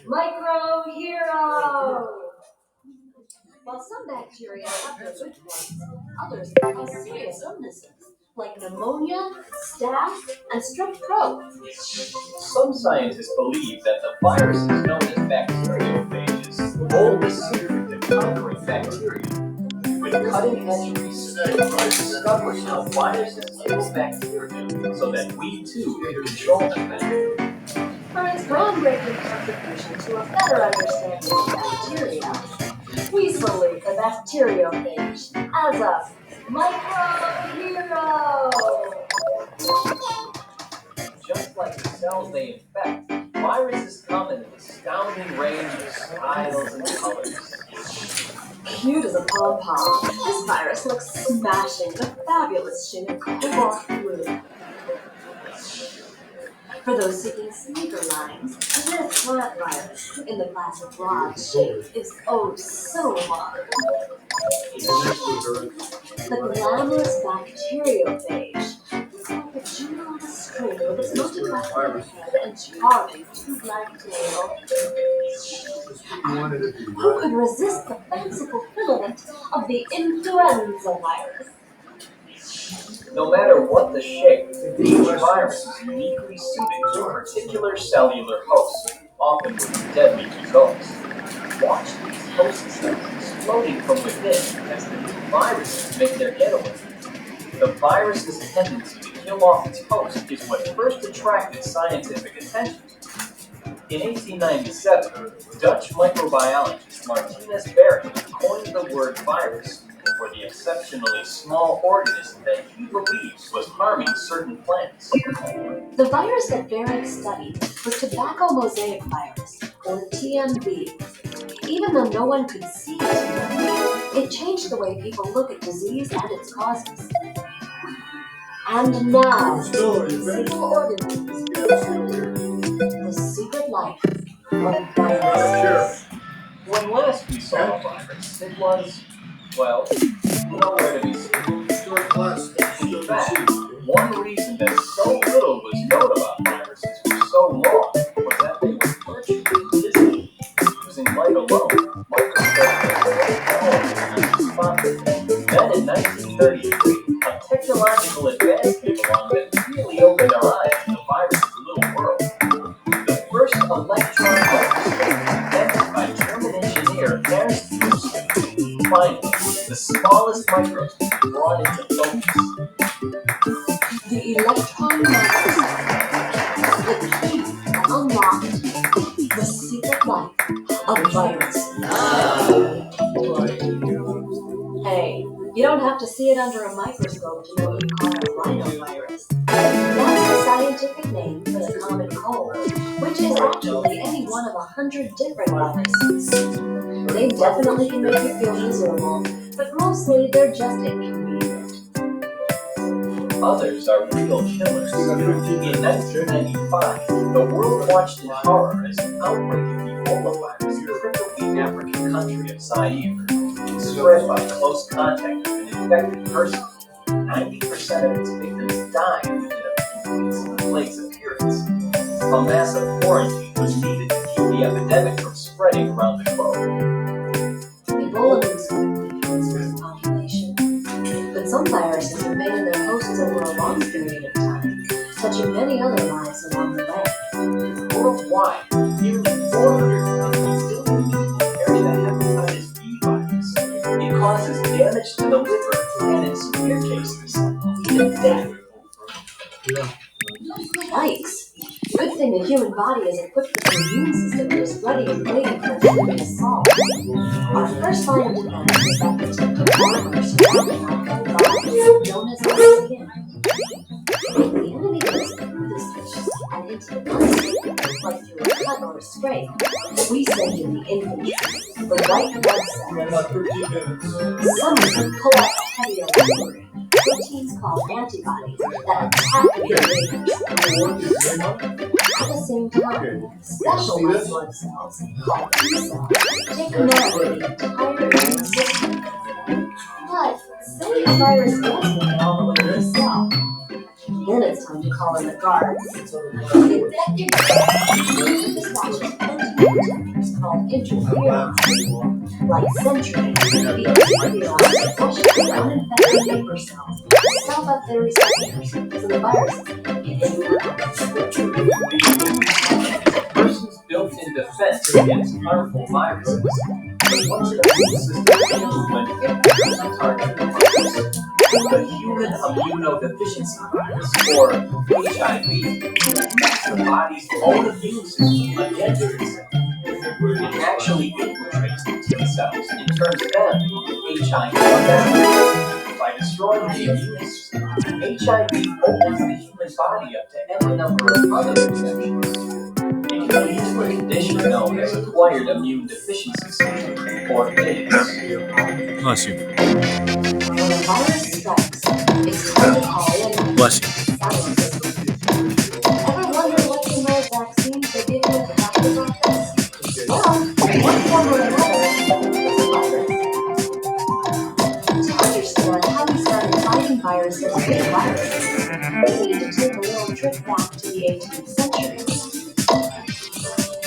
Micro hero! While some bacteria have their good points, others can cause serious illnesses, like pneumonia, staph, and strep throat. Some scientists believe that the viruses known as bacteriophages hold the secret to conquering bacteria. With cutting-edge research, discovering how viruses kill bacteria so that we too can control them better. For its groundbreaking contribution to a better understanding of bacteria, we salute the bacteriophage as a micro hero! Just like the cells they infect, viruses come in an astounding range of styles and colors. Cute as a pom-pom, this virus looks smashing in a fabulous shade of cobalt blue. For those seeking sleeker lines, this plant virus, in the class of broad shape, is oh so modern. The glamorous bacteriophage looks like a jewel on a string with its multi-faceted head and charming tube-like tail. Who could resist the fanciful filament of the influenza virus? No matter what the shape, each virus is uniquely suited to a particular cellular host, often with deadly ketones. Watch these host cells exploding from within as the new viruses make their getaway. The virus's tendency to kill off its host is what first attracted scientific attention. In 1897, Dutch microbiologist Martinus Berry coined the word virus for the exceptionally small organism that he believed was harming certain plants. The virus that Berry studied was tobacco mosaic virus, or TMV. Even though no one could see it, it changed the way people look at disease and its causes. And now, single organisms, the secret life of viruses. When last we saw a virus, it was, well, nowhere to be seen. In fact, one reason that so little was known about viruses for so long was that they were virtually invisible. Using light alone, microscopes were spotted. Then in 1933, a technological advance came along that really opened our eyes to the virus's little world. The first electron microscope was invented by German engineer Ernst Buschke. Finally, the smallest microscope brought into focus. The electron microscope, the key that unlocked the secret life of viruses. Hey, you don't have to see it under a microscope to know what we call a rhinovirus. That's the scientific name for the common cold, which is actually any one of 100 different viruses. They definitely can make you feel miserable, but mostly they're just inconvenient. Others are real killers. In 1995, the world watched in horror as an outbreak of Ebola virus crippled the African country of Zaire. Spread by close contact with an infected person, 90% of its victims died within a few weeks of the plague's appearance. A massive quarantine was needed to keep the epidemic from spreading around the globe. Ebola moves quickly through its first population, but some viruses remain in their hosts over a long period of time, touching many other lives along the way. Worldwide, nearly 400 countries still continue to carry the hepatitis B virus. It causes damage to the liver and, in severe cases, even death. Yikes! Good thing the human body is equipped with an immune system that is ready and waiting for its enemy to solve. Our first line of defense is that protective armor surrounding our whole bodies, known as our skin. If the enemy goes through this space and into the bloodstream, like through a cut or a scrape, we send in the infantry, the white blood cells. Some of them pull out the heavier artillery, proteins called antibodies that attack the invaders. At the same time, special white blood cells, called T cells, take command of the entire immune system. But say the virus does make it all the way to the cell. Then it's time to call in the guards. The infected cells dispatches plenty detectors called interference. Like sentries, the antibodies suppression of uninfected vapor cells to stop up their receptors so the virus can get anywhere It's a person's built-in defense against harmful viruses. But once the immune system fails when it becomes a target of virus, the human immunodeficiency virus, or HIV, attacks the body's own immune system against itself. It actually infiltrates the T cells and turns them HIV negative. By destroying the immune system, HIV opens the human body up to any number of other infections. It can lead to a condition known as acquired immune deficiency syndrome, or AIDS. Bless you. when a virus strikes. It's hard to call in. Bless you. Scientists. Ever wonder what some of those vaccines they give you at the doctor's office? Well, one form or another, it's a virus. To understand how we started fighting viruses with viruses, we need to take a little trip back to the 18th century.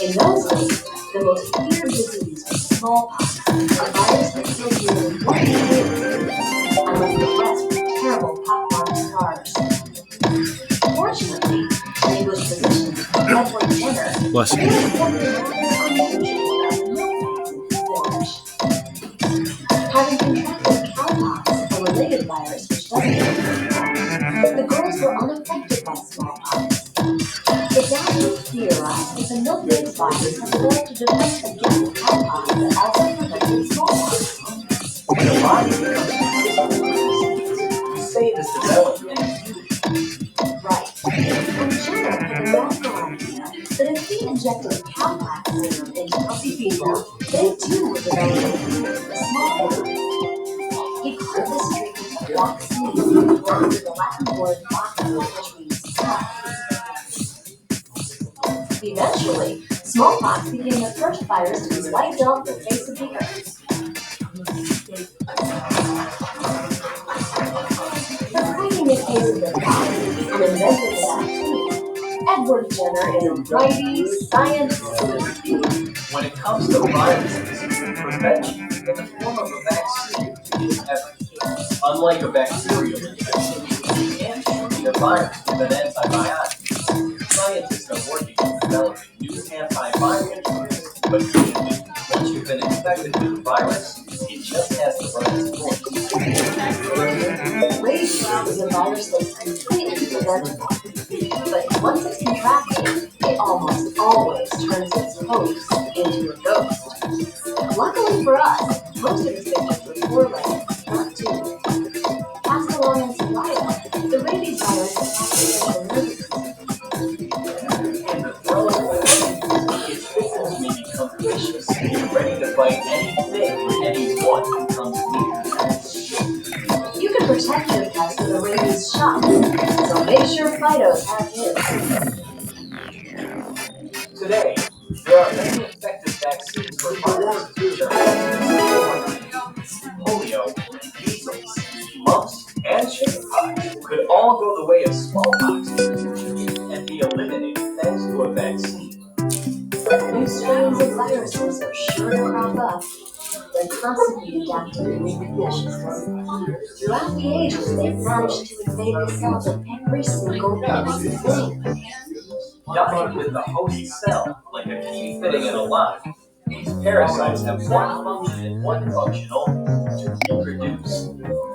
In those days, the most feared disease was smallpox, a virus that killed nearly 1 million people and left the rest with terrible pockmarked scars. Fortunately, an English physician, Edward Jenner, Bless you. did something rather unusual about milkmaids in Finnish. Having contracted cowpox, a related virus which doesn't kill, the girls were unaffected by smallpox. The doctors theorized that the milkmaid's virus had developed a defense against cowpox that also prevented smallpox. When the body becomes resistant to disease, we say it has developed an immunity. Right. And Jenner had the radical idea that if he injected cowpox serum into healthy people, they too would develop an immunity to smallpox. He called this treatment a vaccine, born with the Latin word vacca, which means cow. Eventually, smallpox became the first virus to be wiped off the face of the earth. For cracking the case of the cow and inventing the vaccine, Edward Jenner is a mighty scientist. When it comes to viruses, prevention in the form of a vaccine is everything. Unlike a bacterial infection, you can't treat a virus with an antibiotic. Scientists are working on developing new antiviral drugs, but usually, once you've been infected with the virus, it just has to run its course. Rabies is a virus that's completely preventable, but once it's contracted, it almost always turns its host into a ghost. Luckily for us, most of its victims were 4 legs, not 2. Passed along in saliva, the rabies virus attacks the nervous system. In the throes of the its victims may become vicious and ready to fight anything or anyone who comes near. You can protect your pets with a rabies shot, so make sure Fido's have his. Today, there are many effective vaccines for viruses which are polio, measles, mumps, and chickenpox could all go the way of smallpox and be eliminated thanks to a vaccine. But new strains of viruses are sure to crop up. They're constantly adapting to new conditions. Throughout the ages, they've managed to invade the cells of every single living thing. Dying with the host cell, like a key fitting in a lock, these parasites have one function and one function only: to reproduce.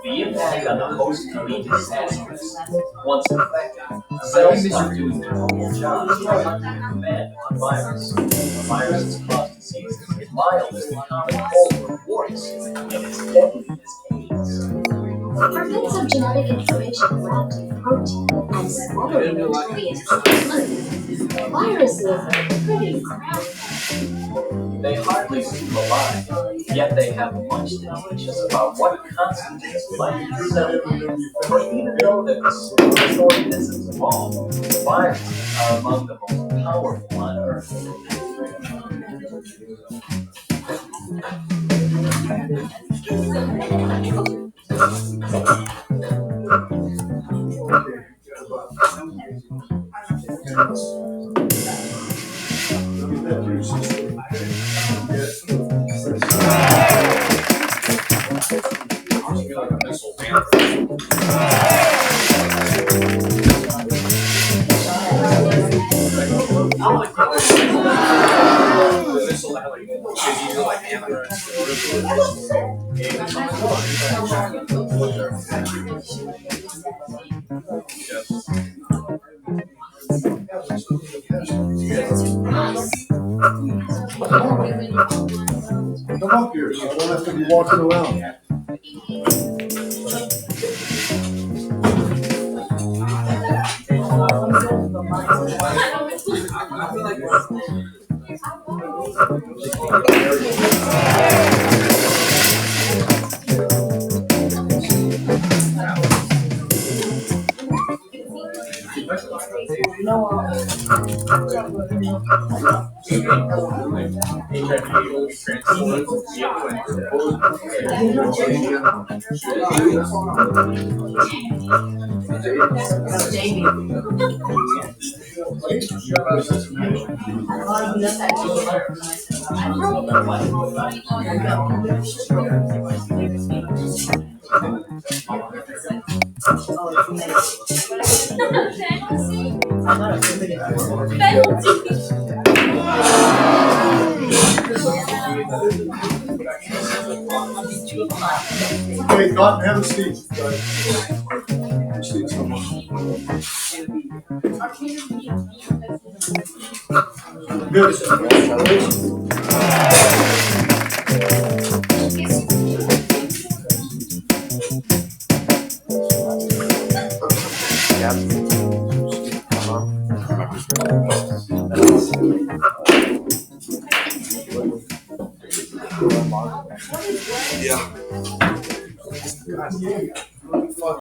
The impact on the host can be disastrous. Once infected, cells stop doing their normal job under the command of the virus. The virus has caused diseases as mild as the common cold or warts, and as deadly as AIDS. For bits of genetic information wrapped in protein and swallowed mentally into food, viruses are pretty crafty. They hardly seem alive, yet they have much to teach us about what constitutes life itself. For even though they're the smallest organisms of all, viruses are among the most powerful on Earth. Come up here, so I don't have to be walking around. Okay, Cotton, have a seat. Have a seat somewhere. Yeah.